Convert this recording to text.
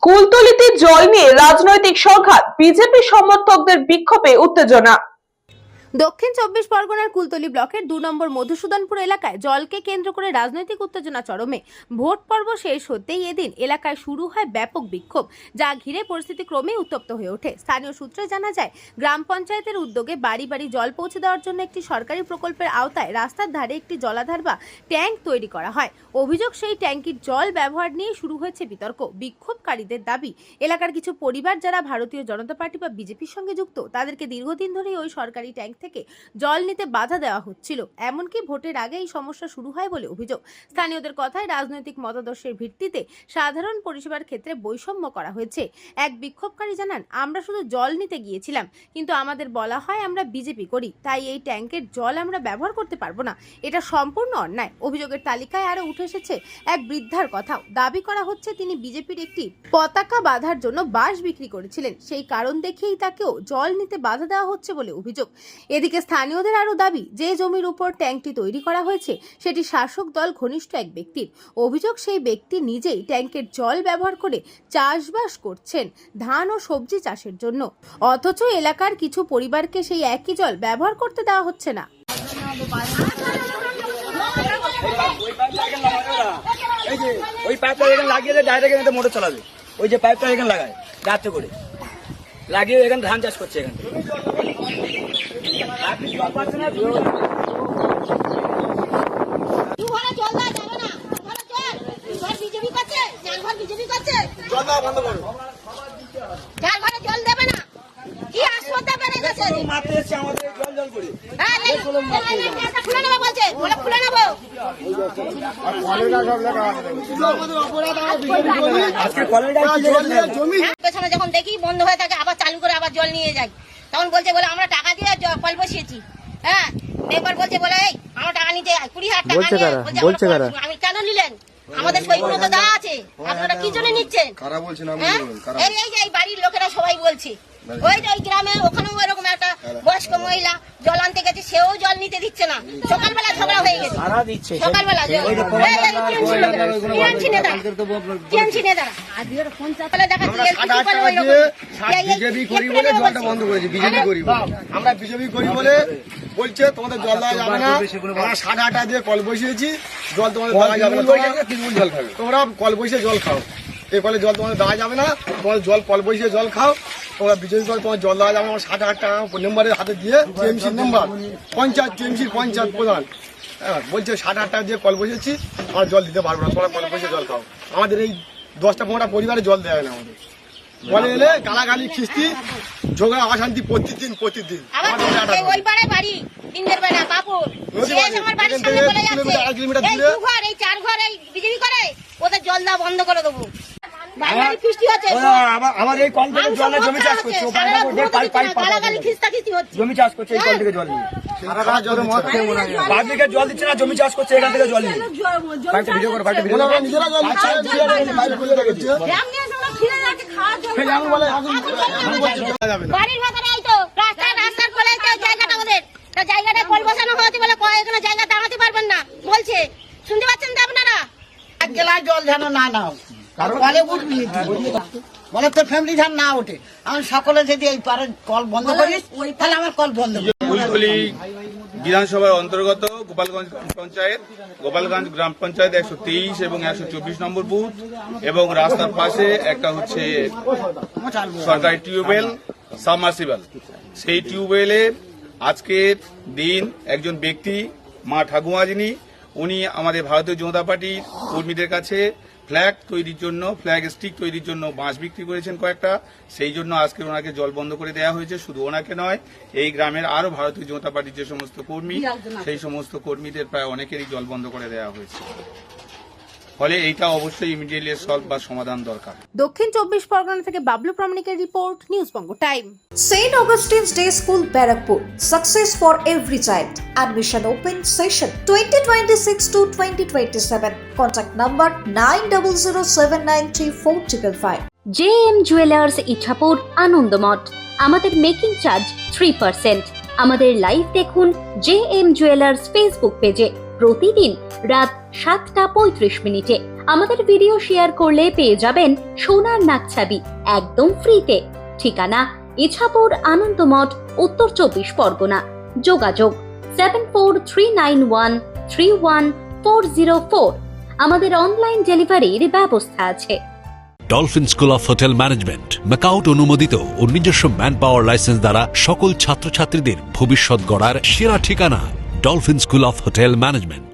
কুলতলিতে জল নিয়ে রাজনৈতিক সংঘাত, বিজেপি সমর্থকদের বিক্ষোভে উত্তেজনা। দক্ষিণ ২৪ পরগনার কুলতলি ব্লকের ২ নম্বর মধুসূদনপুর এলাকায় জলকে কেন্দ্র করে রাজনৈতিক উত্তেজনা চরমে। ভোট পর্ব শেষ হতেই এদিন এলাকায় শুরু হয় ব্যাপক বিক্ষোভ, যা ঘিরে পরিস্থিতি ক্রমেই উত্তপ্ত হয়ে ওঠে। স্থানীয় সূত্রে জানা যায়, গ্রাম পঞ্চায়েতের উদ্যোগে বাড়ি বাড়ি জল পৌঁছে দেওয়ার জন্য একটি সরকারি প্রকল্পের আওতায় রাস্তার ধারে একটি জলাধার বা ট্যাঙ্ক তৈরি করা হয়। অভিযোগ, সেই ট্যাঙ্কির জল ব্যবহার নিয়ে শুরু হয়েছে বিতর্ক। বিক্ষোভকারীদের দাবি, এলাকার কিছু পরিবার যারা ভারতীয় জনতা পার্টি বা বিজেপির সঙ্গে যুক্ত, তাদেরকে দীর্ঘদিন ধরেই ওই সরকারি ট্যাঙ্ক থেকে জল নিতে বাধা দেওয়া হচ্ছিল। এমনকি ভোটের আগে এই সমস্যা শুরু হয় বলে অভিযোগ। স্থানীয়দের কথায়, রাজনৈতিক মতাদর্শের ভিত্তিতে সাধারণ পরিষেবার ক্ষেত্রে বৈষম্য করা হয়েছে। এক বিক্ষোভকারী জানান, আমরা শুধু জল নিতে গিয়েছিলাম, কিন্তু আমাদের বলা হয় আমরা বিজেপি করি, তাই এই ট্যাঙ্কের জল আমরা ব্যবহার করতে পারবো না। এটা সম্পূর্ণ অন্যায়। অভিযোগের তালিকায় আরো উঠে এসেছে এক বৃদ্ধার কথাও। দাবি করা হচ্ছে, তিনি বিজেপির একটি পতাকা বাঁধার জন্য বাঁশ বিক্রি করেছিলেন, সেই কারণ দেখেই তাকেও জল নিতে বাধা দেওয়া হচ্ছে বলে অভিযোগ। এদিকে স্থানীয়দের আরো দাবি, যে জমির উপর ট্যাঙ্কটি তৈরি করা হয়েছে সেটি শাসক দল ঘনিষ্ঠ এক ব্যক্তির। অভিযোগ, সেই ব্যক্তি নিজেই ট্যাঙ্কের জল ব্যবহার করে চাষবাস করছেন, ধান ও সবজি চাষের জন্য, অথচ এলাকার কিছু পরিবারকে সেই একই জল ব্যবহার করতে দেওয়া হচ্ছে না। ওই পাইপটা এখানে লাগিয়ে ডাইরেক্ট এখানে মোটর চালাবে। ওই যে পাইপটা এখানে লাগায় রাত্রে করে লাগিয়ে এখানে ধান চাষ করছে। এখানে জল দেবে না, কি আসবে দেবে না, মাত্র এসছে আমাদের জল জল করে খুলে নেবো বলছে, খুলে নেবো। পেছনে যখন দেখি বন্ধ হয়ে থাকে, আবার চালু করে আবার জল নিয়ে যাই, তখন বলছে বলে আমরা টাকা দিয়ে কল বসিয়েছি। হ্যাঁ, একবার বলছে বলে এই আমরা টাকা নিতে 20,000 টাকা বলছে, আমি কেন নিলেন? আমাদের সইগুলো তো দেওয়া আছে, আপনারা কি জন্য নিচ্ছেন? এই যে এই বাড়ির লোকেরা সবাই বলছে, ওই যে ওই গ্রামে ওখানেও এরকম একটা বয়স্ক মহিলা জল আনতে গেছে, সেও জল নিতে দিচ্ছে না। সকালবেলা ঝগড়া হয়ে গেছে, সকালবেলা আমরা বিজেপি করি বলে বলছে তোমাদের জল দেওয়া যাবে না। আমরা 8.5 দিয়ে কল বসিয়েছি, জল তোমাদের দেওয়া যাবে না, জল খাবে, তোমরা কল বসিয়ে জল খাও। এই কলে জল তোমাদের দেওয়া যাবে না, তোমাদের জল কল বসিয়ে জল খাও, তোমরা বিজেপি করে তোমার জল দেওয়া যাবে না। 8.5 টাকা মেম্বারের হাতে দিয়ে, টিএমসির মেম্বার, পঞ্চায়েত টিএমসির পঞ্চায়েত প্রধান বলছে 8.5 টাকা দিয়ে কল বসিয়েছি, আমরা জল দিতে পারবো না, তোমরা কল বসিয়ে জল খাও। আমাদের এই 10টা-15টা পরিবারে জল দেয় না। আমাদের বলে এলে গালাগালি, খিস্তি, ঝগড়া, অশান্তি প্রতিদিন। ওই পাড়ে বাড়ি তিনদের বেলা বাপুর আমার বাড়ির সামনে বলে যাচ্ছে, এই 2 ঘর এই 4 ঘর এই বিজেপি করে, ওদের জল দেওয়া বন্ধ করে দেবো। আমার এই কল থেকে জল জমি চাষ করছে, জমি চাষ করছে, এই কল থেকে জল নিয়ে পাবলিকের জল দিচ্ছে না, জমি চাষ করছে, এখান থেকে জল নিয়ে বাড়ির ভেতরে এই তো রাস্তার কোলে জায়গাটা, ওদের জায়গাটা কল বসানো হয়েছে বলে এখানে জায়গা দাঁড়াতে পারবেন না বলছে। শুনতে পাচ্ছেন তো আপনারা? এক গেলার জল যেন না কলে উঠবি বলে তোর ফ্যামিলি ধান না ওঠে। আমি সকলে যদি এই পারে কল বন্ধ করিস, তাহলে আমার কল বন্ধ। কুলতলি বিধানসভার অন্তর্গত গোপালগঞ্জ গ্রাম পঞ্চায়েত 123 এবং 124 নম্বর বুথ, এবং রাস্তার পাশে একটা হচ্ছে সরকারি টিউবওয়েল, সাবমার্সিবল। সেই টিউবওয়েলে আজকের দিন একজন ব্যক্তি, মা ঠাকুমা যিনি, উনি আমাদের ভারতীয় জনতা পার্টির কর্মীদের কাছে ফ্ল্যাগ তৈরির জন্য, ফ্ল্যাগ স্টিক তৈরির জন্য বাঁশ বিক্রি করেছেন কয়েকটা। সেই জন্য আজকে ওনাকে জল বন্ধ করে দেওয়া হয়েছে। শুধু ওনাকে নয়, এই গ্রামের আরো ভারতীয় জনতা পার্টির যে সমস্ত কর্মী, সেই সমস্ত কর্মীদের প্রায় অনেকেরই জল বন্ধ করে দেওয়া হয়েছে। ফলে এইটা অবশ্যই ইমিডিয়েটলি সলভ বা সমাধান দরকার। দক্ষিণ 24 পরগনা থেকে Bablu প্রামাণিকের report, news Banga time. St. Augustine's Day School, Barrackpur. Success for every child. Admission open session 2026 to 2027. Contact number 9007934555. JM jewellers Ichapur, Anandamath. আমাদের মেকিং চার্জ 3%। আমাদের লাইভ দেখুন JM জুয়েলার্স ফেসবুক পেজে প্রতিদিন রাত 7টা 35 মিনিটে। আমাদের ভিডিও শেয়ার করলে পেয়ে যাবেন সোনার নাকছাবি একদম ফ্রিতে। ঠিকানা ইছাপুর আনন্দমঠ, উত্তর 24 পরগনা। যোগাযোগ 7439131404। আমাদের অনলাইন ডেলিভারির ব্যবস্থা আছে। Dolphin school of hotel management MAKAUT অনুমোদিত ও নিজস্ব ম্যান পাওয়ার লাইসেন্স দ্বারা সকল ছাত্রছাত্রীদের ভবিষ্যৎ গড়ার সেরা ঠিকানা dolphin school of hotel management.